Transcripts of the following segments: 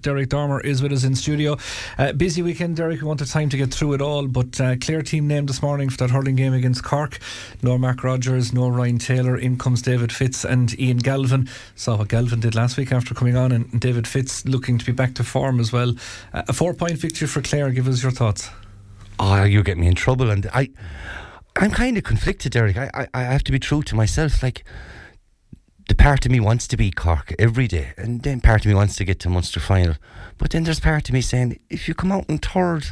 Derek Dormer is with us in studio. Busy weekend, Derek. We wanted time to get through it all, but Clare team named this morning for that hurling game against Cork. No Mark Rogers, no Ryan Taylor. In comes David Fitz and Ian Galvin. Saw what Galvin did last week after coming on, and David Fitz looking to be back to form as well. A 4-point victory for Clare. Give us your thoughts. Oh, you get me in trouble, and I'm kind of conflicted, Derek. I have to be true to myself. Like, the part of me wants to beat Cork every day, and then part of me wants to get to Munster final. But then there's part of me saying, if you come out in third,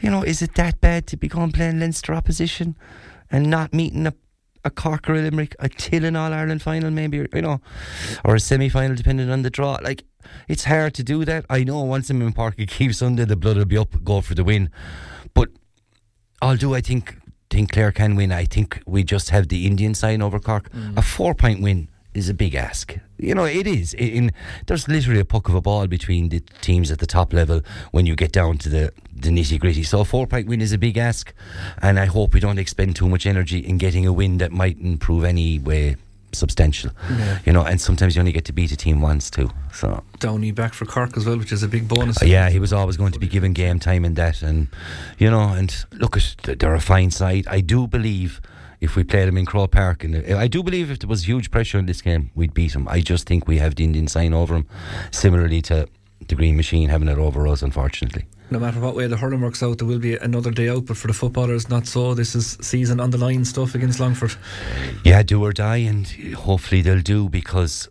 is it that bad to be going playing Leinster opposition and not meeting a Cork or a Limerick, a Tillin All-Ireland final maybe, or a semi-final depending on the draw? Like, it's hard to do that. I know once I'm in Park, it keeps Sunday, the blood will be up, go for the win. But although I think Clare can win, I think we just have the Indian side over Cork. A 4-point win is a big ask. It is. There's literally a puck of a ball between the teams at the top level when you get down to the nitty gritty. So a 4-point win is a big ask, and I hope we don't expend too much energy in getting a win that mightn't prove any way substantial. And sometimes you only get to beat a team once too. So Downey back for Cork as well, which is a big bonus. Yeah, he was always going to be given game time in that, and and look, they're a fine side. I do believe if we played them in Croke Park, and I do believe if there was huge pressure in this game, we'd beat them. I just think we have the Indian sign over them, similarly to the Green Machine having it over us, unfortunately. No matter what way the hurling works out, there will be another day out, but for the footballers, not so. This is season on the line stuff against Longford. Yeah, do or die, and hopefully they'll do, because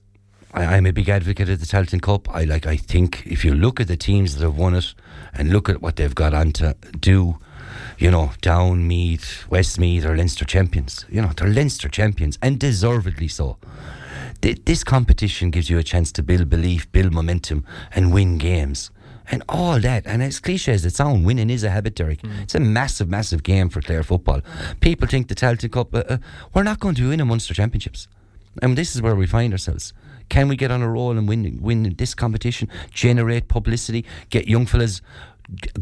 I'm a big advocate of the Tailteann Cup. I think if you look at the teams that have won it and look at what they've got on to do, Down, Meath, Westmeath are Leinster champions. They're Leinster champions, and deservedly so. This competition gives you a chance to build belief, build momentum, and win games. And all that, and as cliche as it sounds, winning is a habit, Derek. It's a massive, massive game for Clare football. People think the Tailteann Cup, we're not going to win a Munster Championships. And this is where we find ourselves. Can we get on a roll and win this competition, generate publicity, get young fellas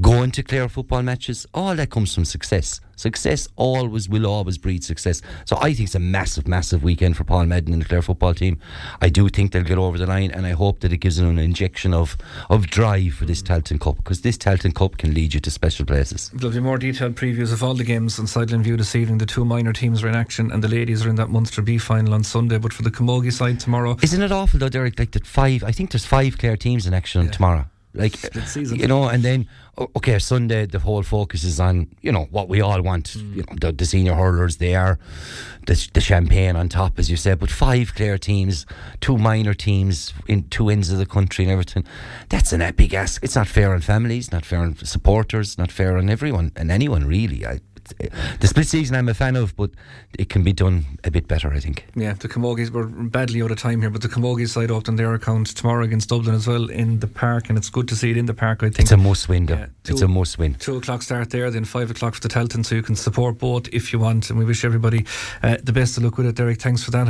going to Clare football matches? All that comes from success. Success will always breed success. So I think it's a massive, massive weekend for Paul Madden and the Clare football team. I do think they'll get over the line, and I hope that it gives them an injection of drive for this Tailteann Cup, because this Tailteann Cup can lead you to special places. There'll be more detailed previews of all the games on Sideline View this evening. The two minor teams are in action, and the ladies are in that Munster B final on Sunday. But for the Camogie side tomorrow, isn't it awful though, Derek? Like I think there's 5 Clare teams in action tomorrow. Like, and then Sunday the whole focus is on what we all want. The senior hurlers, they are the champagne on top, as you said, but 5 Clare teams, 2 minor teams in 2 ends of the country and everything. That's an epic ask. It's not fair on families, not fair on supporters, not fair on everyone and anyone really. The split season I'm a fan of, but it can be done a bit better, I think. Yeah, the Camogies, we're badly out of time here, but the Camogies side opened their account tomorrow against Dublin as well in the park, and it's good to see it in the park, I think. It's a must win though. It's a must win. 2 o'clock start there, then 5 o'clock for the Tailteann, so you can support both if you want, and we wish everybody the best of luck with it. Derek, thanks for that.